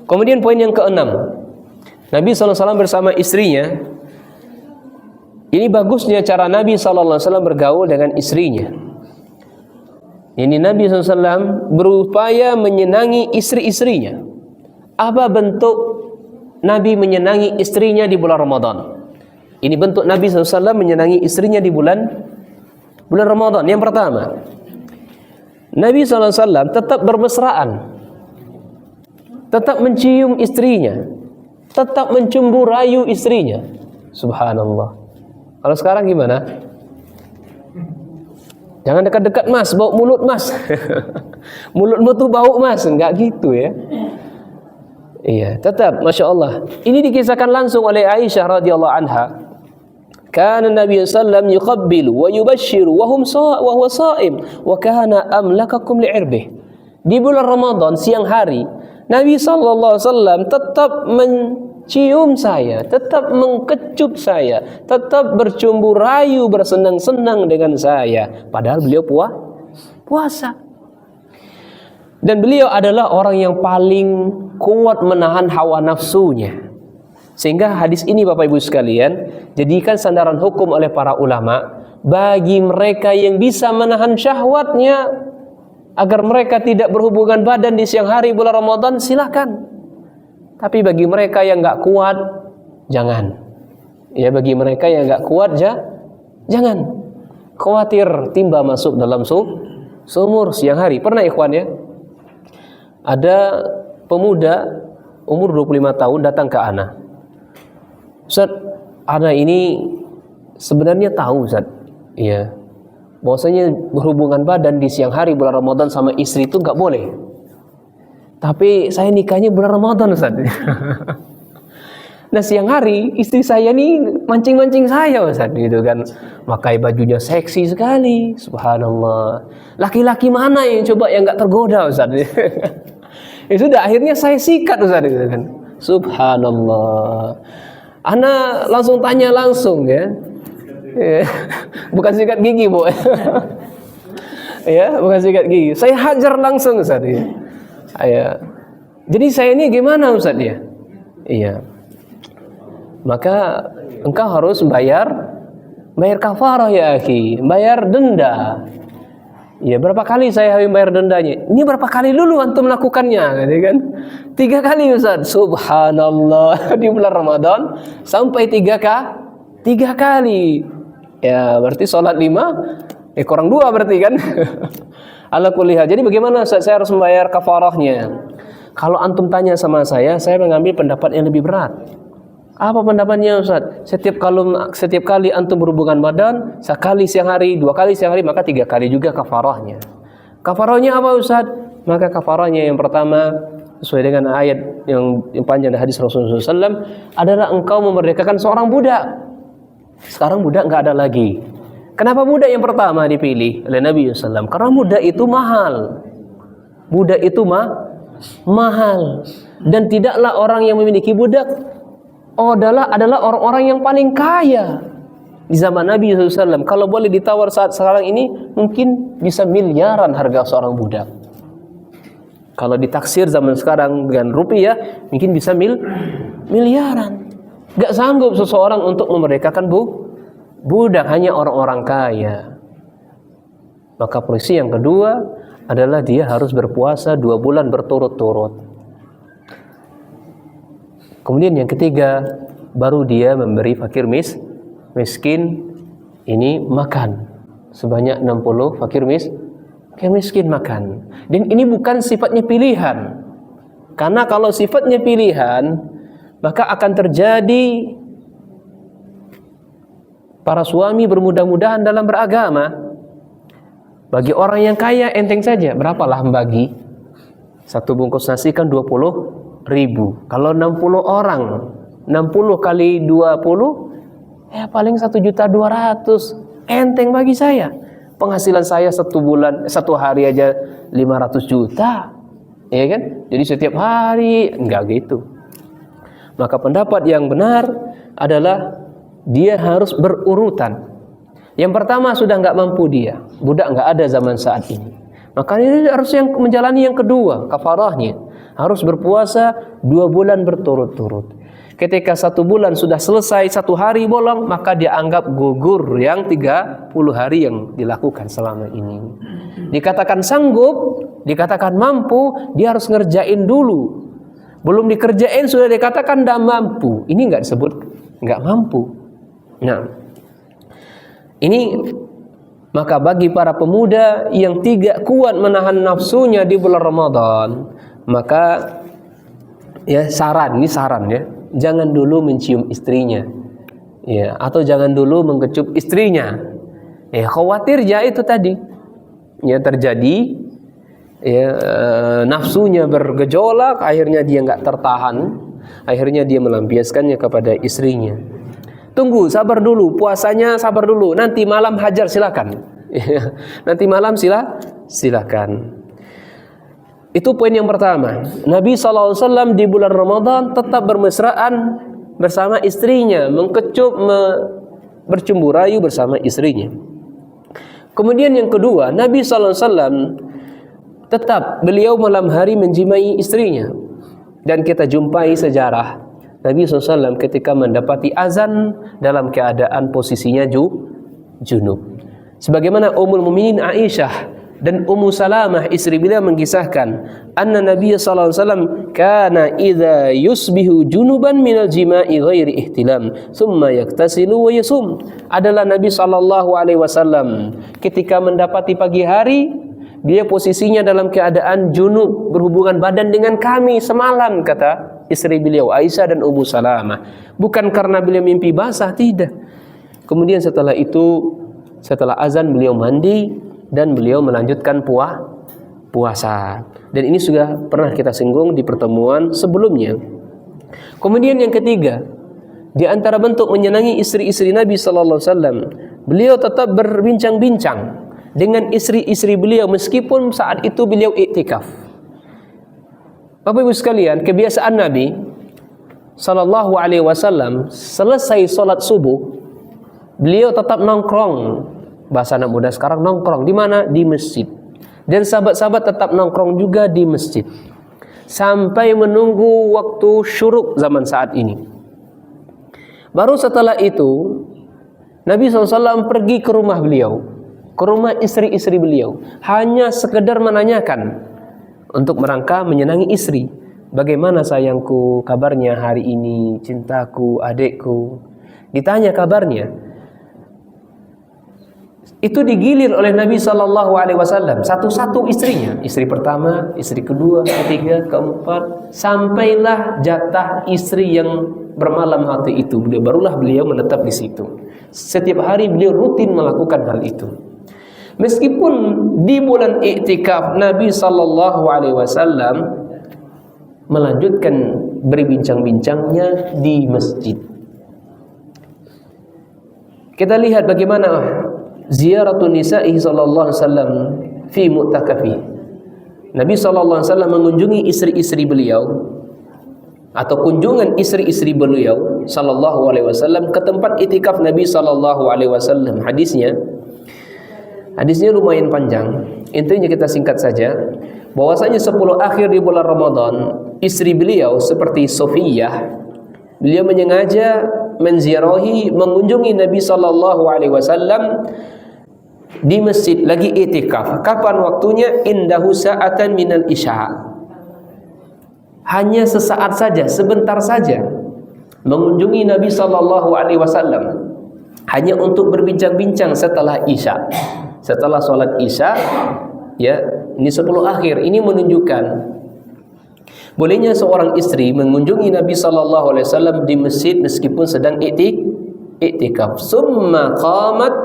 Kemudian poin yang keenam, Nabi SAW bersama istrinya. Ini bagusnya cara Nabi SAW bergaul dengan istrinya. Ini Nabi SAW berupaya menyenangi istri-istrinya. Apa bentuk Nabi menyenangi istrinya di bulan Ramadan? Ini bentuk Nabi SAW menyenangi istrinya di bulan Ramadan. Yang pertama, Nabi SAW tetap bermesraan, tetap mencium istrinya, tetap mencumbu rayu istrinya. Subhanallah. Kalau sekarang gimana? Jangan dekat-dekat mas, bau mulut mas. Mulutmu tuh bau mas, enggak gitu ya. Iya, tetap, masya Allah. Ini dikisahkan langsung oleh Aisyah radhiyallahu anha. Kana Nabi sallam yuqabbilu wa yubashshiru wa huwa sha'im wa kana amlakakum li'irbih. Di bulan Ramadan siang hari, Nabi sallallahu alaihi wasallam tetap mencium saya, tetap mengkecup saya, tetap bercumbu rayu, bersenang-senang dengan saya, padahal beliau puasa. Dan beliau adalah orang yang paling kuat menahan hawa nafsunya. Sehingga hadis ini Bapak Ibu sekalian jadikan sandaran hukum oleh para ulama bagi mereka yang bisa menahan syahwatnya agar mereka tidak berhubungan badan di siang hari bulan Ramadan, silakan. Tapi bagi mereka yang enggak kuat, jangan. Ya, bagi mereka yang enggak kuat, jangan. Khawatir timba masuk dalam sumur siang hari. Pernah ikhwan ya? Ada pemuda umur 25 tahun datang ke ana. Ustaz, ana ini sebenarnya tahu Ustaz, iya, bahwasanya berhubungan badan di siang hari bulan Ramadan sama istri itu enggak boleh. Tapi saya nikahnya bulan Ramadan Ustaz. Nah siang hari istri saya nih mancing-mancing saya Ustaz gitu kan. Pakai bajunya seksi sekali. Subhanallah. Laki-laki mana yang coba yang enggak tergoda Ustaz? Ya sudah akhirnya saya sikat Ustaz gitu kan. Subhanallah. Ana langsung tanya langsung ya. Bukan sikat gigi, Bu. Ya, bukan sikat gigi. Saya hajar langsung Ustaz ya. Ya. Jadi saya ini gimana Ustaz ya? Iya. Maka engkau harus bayar kafarah ya akhi, bayar denda. Ya, berapa kali saya harus bayar dendanya? Ini berapa kali dulu antum melakukannya, gitu kan? 3 kali Ustaz. Subhanallah, di bulan Ramadan sampai 3 kali. Ya, berarti sholat 5 kurang 2 berarti kan? Ala kulli hal. Jadi bagaimana Ustaz saya harus membayar kafarahnya? Kalau antum tanya sama saya mengambil pendapat yang lebih berat. Apa pendapatnya Ustaz? Setiap kali antum berhubungan badan, sekali siang hari, 2 kali siang hari, maka 3 kali juga kafarahnya. Kafarahnya apa Ustaz? Maka kafarahnya yang pertama sesuai dengan ayat yang panjang dari hadis Rasulullah SAW adalah engkau memerdekakan seorang budak. Sekarang budak enggak ada lagi. Kenapa budak yang pertama dipilih oleh Nabi SAW? Karena budak itu mahal. Budak itu mahal. Dan tidaklah orang yang memiliki budak adalah orang-orang yang paling kaya di zaman Nabi SAW. Kalau boleh ditawar saat sekarang ini, mungkin bisa miliaran harga seorang budak. Kalau ditaksir zaman sekarang dengan rupiah, mungkin bisa miliaran. Gak sanggup seseorang untuk memerdekakan budak, hanya orang-orang kaya. Maka polisi yang kedua adalah dia harus berpuasa 2 bulan berturut-turut. Kemudian yang ketiga, baru dia memberi fakir miskin ini makan sebanyak 60 fakir miskin makan. Dan ini bukan sifatnya pilihan. Karena kalau sifatnya pilihan, maka akan terjadi para suami bermudah-mudahan dalam beragama. Bagi orang yang kaya enteng saja, berapalah membagi? 1 bungkus nasi kan 20.000. Kalau 60 orang, 60 kali 20, ya paling 1.200.000. enteng bagi saya. Penghasilan saya satu hari aja 500 juta, ya kan? Jadi setiap hari enggak gitu. Maka pendapat yang benar adalah dia harus berurutan. Yang pertama sudah enggak mampu dia, budak enggak ada zaman saat ini. Maka dia harus yang menjalani yang kedua, kafarahnya. Harus berpuasa 2 bulan berturut-turut. Ketika 1 bulan sudah selesai, 1 hari bolong, maka dia anggap gugur yang 30 hari yang dilakukan selama ini. Dikatakan sanggup, dikatakan mampu, dia harus ngerjain dulu. Belum dikerjain sudah dikatakan tidak mampu. Ini enggak disebut enggak mampu. Nah, ini maka bagi para pemuda yang tidak kuat menahan nafsunya di bulan Ramadan, maka ya ini saran ya, jangan dulu mencium istrinya, ya, atau jangan dulu mengecup istrinya. Ya, khawatirnya itu tadi, ya terjadi, ya nafsunya bergejolak, akhirnya dia nggak tertahan, akhirnya dia melampiaskannya kepada istrinya. Tunggu, sabar dulu, puasanya sabar dulu, nanti malam hajar silakan. Nanti malam silakan. Itu poin yang pertama. Nabi SAW di bulan Ramadan tetap bermesraan bersama istrinya, mengkecup, bercumbu rayu bersama istrinya. Kemudian yang kedua, Nabi SAW tetap beliau malam hari menjimai istrinya. Dan kita jumpai sejarah Nabi SAW ketika mendapati azan dalam keadaan posisinya junub. Sebagaimana Ummul Mukminin Aisyah dan Ummu Salamah istri beliau mengisahkan, anna Nabi sallallahu alaihi wasallam kana idza yusbihu junuban minal jima'i ghairi ihtilam, thumma yaktasilu wa yasum. Adalah Nabi sallallahu alaihi wasallam ketika mendapati pagi hari, dia posisinya dalam keadaan junub, berhubungan badan dengan kami semalam, kata istri beliau Aisyah dan Ummu Salamah. Bukan karena beliau mimpi basah, tidak. Kemudian setelah itu, setelah azan beliau mandi dan beliau melanjutkan puasa. Dan ini sudah pernah kita singgung di pertemuan sebelumnya. Kemudian yang ketiga, di antara bentuk menyenangi istri-istri Nabi sallallahu alaihi wasallam, beliau tetap berbincang-bincang dengan istri-istri beliau meskipun saat itu beliau iktikaf. Bapak Ibu sekalian, kebiasaan Nabi sallallahu alaihi wasallam selesai salat subuh, beliau tetap nongkrong. Bahasa anak muda sekarang nongkrong di mana? Di masjid. Dan sahabat-sahabat tetap nongkrong juga di masjid sampai menunggu waktu syuruk zaman saat ini. Baru setelah itu Nabi SAW pergi ke rumah beliau, ke rumah istri-istri beliau, hanya sekedar menanyakan untuk merangka menyenangi istri. Bagaimana sayangku, kabarnya hari ini, cintaku, adikku. Ditanya kabarnya. Itu digilir oleh Nabi SAW satu-satu istrinya, istri pertama, istri kedua, ketiga, keempat, sampailah jatah istri yang bermalam hari itu. Barulah beliau menetap di situ. Setiap hari beliau rutin melakukan hal itu. Meskipun di bulan iktikaf Nabi SAW melanjutkan berbincang-bincangnya di masjid. Kita lihat bagaimana ziyaratun nisa'i sallallahu alaihi wasallam fi mu'takafi. Nabi sallallahu alaihi wasallam mengunjungi istri-istri beliau atau kunjungan istri-istri beliau sallallahu alaihi wasallam ke tempat itikaf Nabi sallallahu alaihi wasallam. Hadisnya lumayan panjang. Intinya kita singkat saja. Bahwasanya 10 akhir di bulan Ramadan, istri beliau seperti Sofiyah, beliau menyengaja menziarahi, mengunjungi Nabi sallallahu alaihi wasallam di masjid lagi itikaf. Kapan waktunya? Indahu sa'atan minal isya. Hanya sesaat saja, sebentar saja mengunjungi Nabi sallallahu alaihi wasallam hanya untuk berbincang-bincang setelah isya. Setelah sholat isya, ya, ini 10 akhir. Ini menunjukkan bolehnya seorang istri mengunjungi Nabi sallallahu alaihi wasallam di masjid meskipun sedang iktikaf. Summa qamat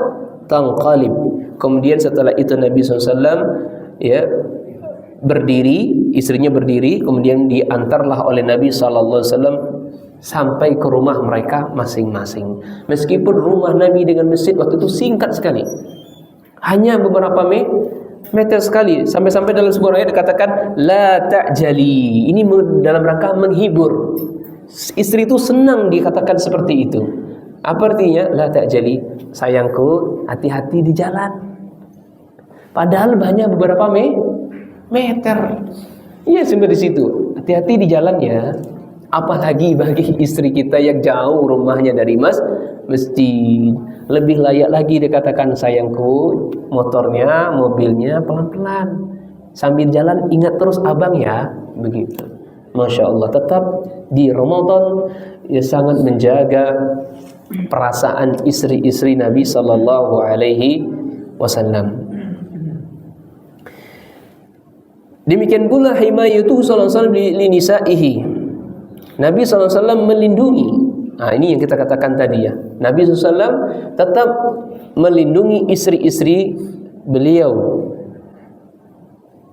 tanqalib. Kemudian setelah itu Nabi SAW ya berdiri, istrinya berdiri, kemudian diantarlah oleh Nabi SAW sampai ke rumah mereka masing-masing. Meskipun rumah Nabi dengan masjid waktu itu singkat sekali, hanya beberapa meter sekali, sampai-sampai dalam sebuah ayat dikatakan la ta'jali. Ini dalam rangka menghibur. Istri itu senang dikatakan seperti itu. Apa artinya? La ta'jali, sayangku, hati-hati di jalan. Padahal hanya beberapa meter. Iya, sampai di situ. Hati-hati di jalan ya. Apalagi bagi istri kita yang jauh rumahnya dari masjid. Lebih layak lagi dikatakan sayangku, motornya, mobilnya pelan-pelan. Sambil jalan ingat terus abang ya. Begitu. Masya Allah, tetap di Ramadan ya sangat menjaga perasaan istri-istri Nabi Sallallahu Alaihi Wasallam. Demikian pula himayatuhu sallallahu alaihi wasallam li nisaihi. Nabi sallallahu alaihi wasallam melindungi. Nah, ini yang kita katakan tadi ya. Nabi sallallahu alaihi wasallam tetap melindungi istri-istri beliau.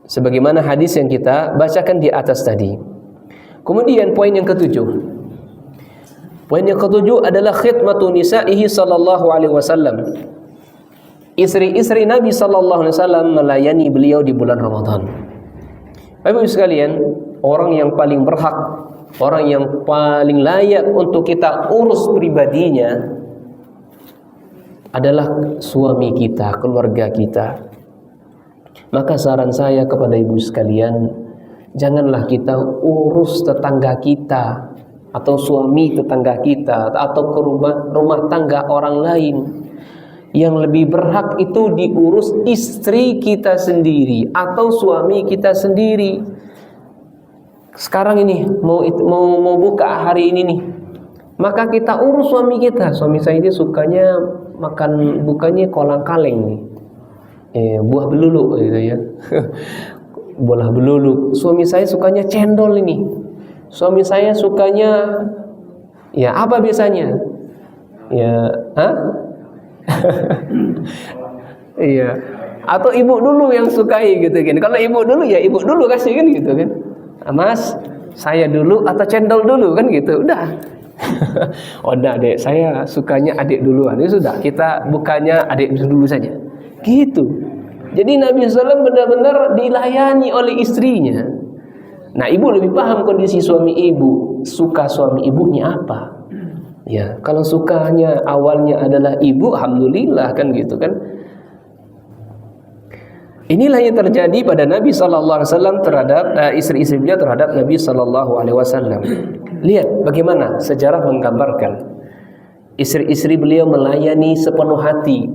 Sebagaimana hadis yang kita bacakan di atas tadi. Kemudian poin yang ketujuh. Poin yang ketujuh adalah khidmatu nisaihi sallallahu alaihi wasallam. Istri-istri Nabi sallallahu alaihi wasallam melayani beliau di bulan Ramadan. Bapak Ibu sekalian, orang yang paling berhak, orang yang paling layak untuk kita urus pribadinya adalah suami kita, keluarga kita. Maka saran saya kepada ibu sekalian, janganlah kita urus tetangga kita atau suami tetangga kita atau ke rumah tangga orang lain. Yang lebih berhak itu diurus istri kita sendiri atau suami kita sendiri. Sekarang ini mau buka hari ini nih, maka kita urus suami kita. Suami saya ini sukanya makan bukannya kolang kaleng nih, buah belulu gitu ya. Buah belulu. Suami saya sukanya cendol ini. Suami saya sukanya ya apa biasanya? Ya, iya. Atau ibu dulu yang sukai gitu kan. Kalau ibu dulu ya ibu dulu kasih kan gitu kan. Mas, saya dulu atau cendol dulu kan gitu. Udah. Oh, enggak, Dek. Saya sukanya adik duluan. Itu sudah. Kita bukannya adik dulu saja. Gitu. Jadi Nabi SAW benar-benar dilayani oleh istrinya. Nah, ibu lebih paham kondisi suami ibu. Suka suami ibunya apa? Ya, kalau sukanya awalnya adalah ibu, alhamdulillah kan gitu kan. Inilah yang terjadi pada Nabi sallallahu alaihi wasallam terhadap istri-istri beliau terhadap Nabi sallallahu alaihi wasallam. Lihat bagaimana sejarah menggambarkan istri-istri beliau melayani sepenuh hati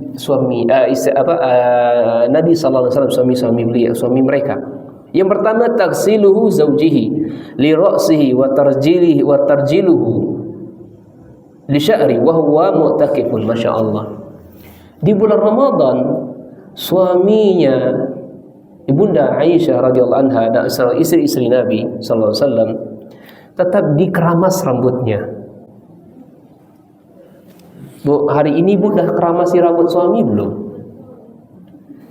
Nabi sallallahu alaihi wasallam, suami-suami beliau, suami mereka. Yang pertama, taghsiluhu zawjihi li ra'sihi wa tarjiluhu li sya'ri wa huwa mu'takifun. masyaallah. Di bulan Ramadan suaminya Ibunda Aisyah radhiyallahu anha dan istri-istri Nabi sallallahu alaihi wasallam tetap dikeramas rambutnya. Bu, hari ini Bu dah keramasi rambut suami belum?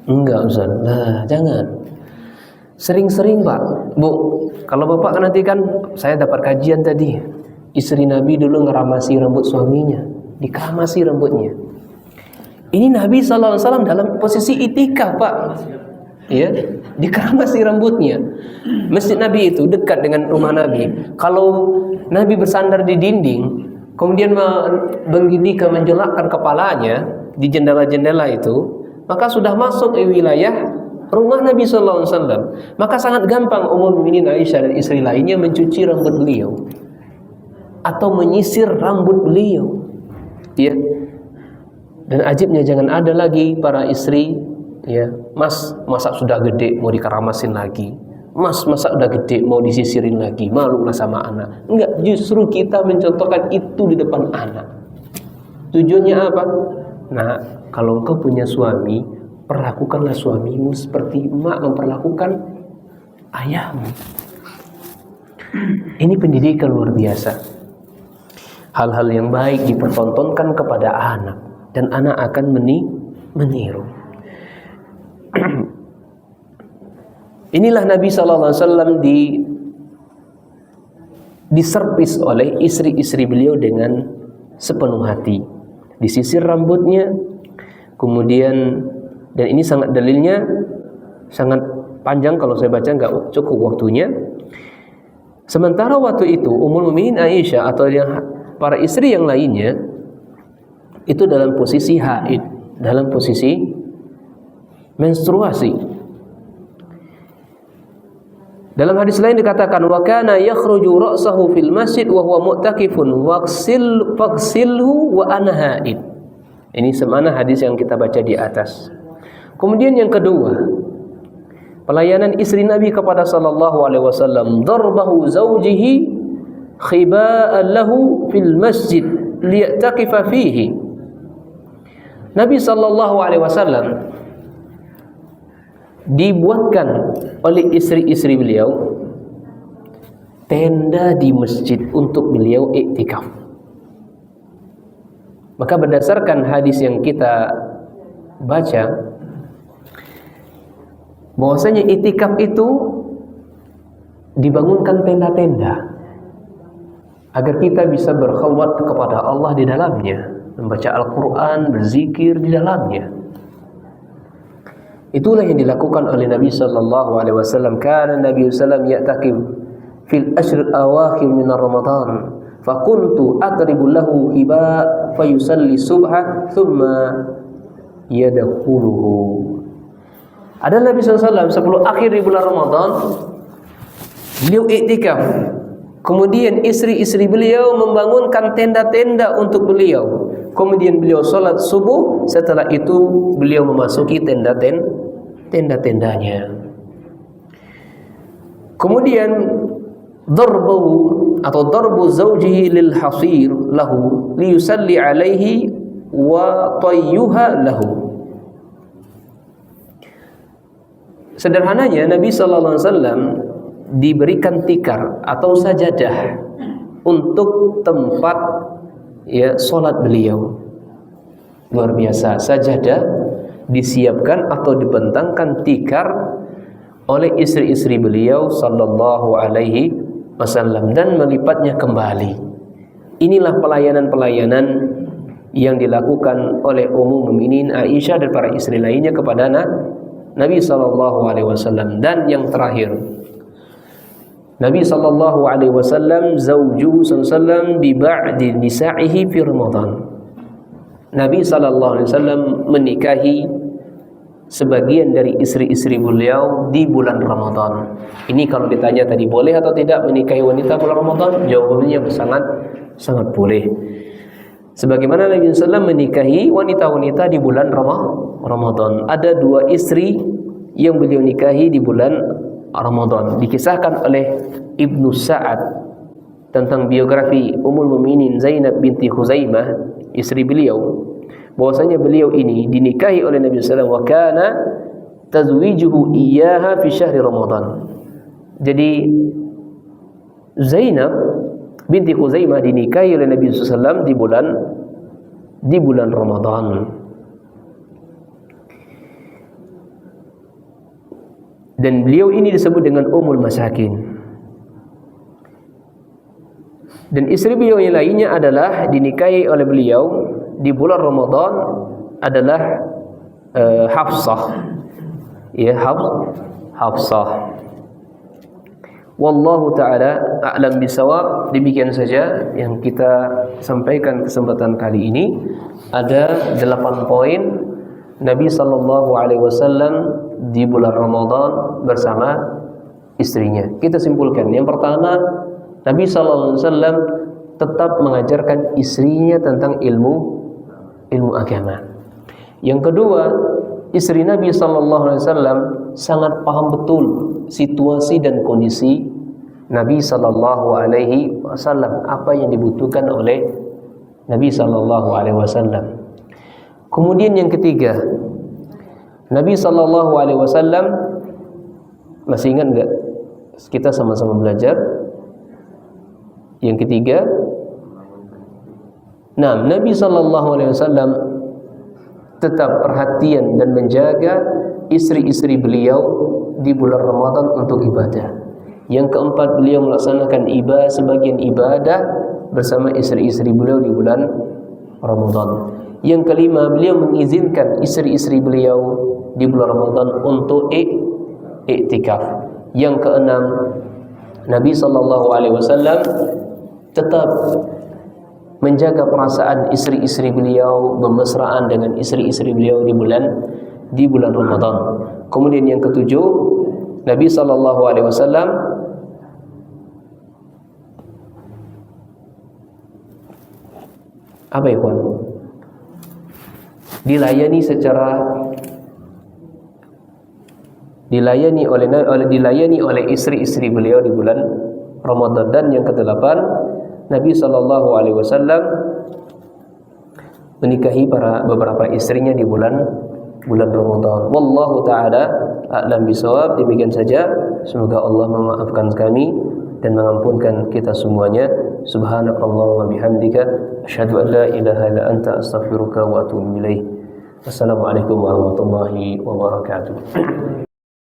Enggak, Ustaz. Nah, jangan. Sering-sering, Pak. Bu, kalau Bapak nanti kan saya dapat kajian tadi. Istri Nabi dulu ngeramasi rambut suaminya, dikeramasi rambutnya. Ini Nabi sallallahu alaihi wasallam dalam posisi itikaf, Pak. Ya, dikeramasi rambutnya. Masjid Nabi itu dekat dengan rumah Nabi. Kalau Nabi bersandar di dinding, kemudian menjelakkan kepalanya di jendela-jendela itu, maka sudah masuk ke wilayah rumah Nabi sallallahu alaihi wasallam. Maka sangat gampang Ummul Mukminin Aisyah dan istri lainnya mencuci rambut beliau atau menyisir rambut beliau. Ya. Dan ajibnya jangan ada lagi para istri, ya, Mas, masa sudah gede mau dikeramasin lagi. Mas, masa udah gede mau disisirin lagi, malulah sama anak. Enggak, justru kita mencontohkan itu di depan anak. Tujuannya apa? Nah, kalau engkau punya suami, perlakukanlah suamimu seperti emak memperlakukan ayahmu. Ini pendidikan luar biasa. Hal-hal yang baik dipertontonkan kepada anak, dan anak akan meniru. Inilah Nabi sallallahu alaihi wasallam diservis oleh istri-istri beliau dengan sepenuh hati. Disisir rambutnya, kemudian, dan ini sangat dalilnya sangat panjang, kalau saya baca nggak cukup waktunya. Sementara waktu itu Ummul Mukminin Aisyah atau para istri yang lainnya itu dalam posisi haid, dalam posisi menstruasi. Dalam hadis lain dikatakan wa kana yakhruju ra'sahu fil masjid wa huwa mu'takifun faghsilhu wa ana haid. Ini semana hadis yang kita baca di atas. Kemudian yang kedua, pelayanan istri Nabi kepada sallallahu alaihi wasallam, darbahu zawjihi khiba'an lahu fil masjid liya'takifa fihi. Nabi sallallahu alaihi wasallam dibuatkan oleh istri-istri beliau tenda di masjid untuk beliau iktikaf. Maka berdasarkan hadis yang kita baca, bahwasanya iktikaf itu dibangunkan tenda-tenda agar kita bisa berkhulwat kepada Allah di dalamnya, membaca Al-Quran, berzikir di dalamnya. Itulah yang dilakukan oleh Nabi sallallahu alaihi wasallam. Kana Nabi sallallahu ya'takif fil ashr al-awakhir min Ramadan, fa kuntu adribu lahu hiba fa yusalli subha thumma yadkhuluhu. Ada Nabi sallallahu alaihi wasallam 10 akhir di bulan Ramadan, beliau iktikaf. Kemudian istri-istri beliau membangunkan tenda-tenda untuk beliau. Kemudian beliau salat subuh, setelah itu beliau memasuki tenda-tendanya. Kemudian darbu zawjihi lil hasir lahu liyusalli alaihi wa tayyuha lahu. Sederhananya Nabi sallallahu alaihi wasallam diberikan tikar atau sajadah untuk tempat salat beliau. Luar biasa, sajadah disiapkan atau dibentangkan tikar oleh istri-istri beliau sallallahu alaihi wasallam dan melipatnya kembali. Inilah pelayanan-pelayanan yang dilakukan oleh Ummul Mukminin Aisyah dan para istri lainnya kepada Nabi sallallahu alaihi wasallam. Dan yang terakhir, Nabi sallallahu alaihi wasallam zaujuhu sallallahu bi ba'di nisa'ihi fi Ramadan. Nabi sallallahu alaihi wasallam menikahi sebagian dari istri-istri beliau di bulan Ramadan. Ini kalau ditanya tadi boleh atau tidak menikahi wanita bulan Ramadan, jawabannya sangat boleh. Sebagaimana Nabi sallallahu alaihi wasallam menikahi wanita-wanita di bulan Ramadan. Ada 2 istri yang beliau nikahi di bulan Ramadan. Dikisahkan oleh Ibnu Sa'ad tentang biografi Ummul Mukminin Zainab binti Khuzaimah, istri beliau, bahwasanya beliau ini dinikahi oleh Nabi sallallahu alaihi wasallam wa kana tazwijuhu iyyaha fi syahri Ramadan. Jadi Zainab binti Khuzaimah dinikahi oleh Nabi sallallahu alaihi wasallam di bulan Ramadan. Dan beliau ini disebut dengan Ummul Masakin. Dan istri beliau yang lainnya adalah dinikahi oleh beliau di bulan Ramadan adalah Hafsah. Ya, Hafsah. Wallahu ta'ala a'lam bisawab. Demikian saja yang kita sampaikan kesempatan kali ini. Ada 8 poin Nabi sallallahu alaihi wasallam di bulan Ramadan bersama istrinya. Kita simpulkan. Yang pertama, Nabi sallallahu alaihi wasallam tetap mengajarkan istrinya tentang ilmu agama. Yang kedua, istri Nabi sallallahu alaihi wasallam sangat paham betul situasi dan kondisi Nabi sallallahu alaihi wasallam, apa yang dibutuhkan oleh Nabi sallallahu alaihi wasallam. Kemudian yang ketiga, Nabi sallallahu alaihi wasallam, masih ingat enggak? Kita sama-sama belajar. Yang ketiga, Nabi sallallahu alaihi wasallam tetap perhatian dan menjaga istri-istri beliau di bulan Ramadan untuk ibadah. Yang keempat, beliau melaksanakan sebagian ibadah bersama istri-istri beliau di bulan Ramadan. Yang kelima, beliau mengizinkan istri-istri beliau di bulan Ramadan untuk iktikaf. Yang keenam, Nabi SAW tetap menjaga perasaan istri-istri beliau, bermesraan dengan istri-istri beliau di bulan Ramadan. Kemudian yang ketujuh, Nabi SAW apa ya kawan? Dilayani oleh istri-istri beliau di bulan Ramadan. Dan yang kedelapan, Nabi SAW menikahi beberapa istrinya di bulan Ramadan. Wallahu taala a'lam bishawab. Demikian saja. Semoga Allah memaafkan kami dan mengampunkan kita semuanya. Subhanakallahumma bihamdika asyhadu an la ilaha illa anta astaghfiruka wa atubu ilaik. Assalamualaikum warahmatullahi wabarakatuh.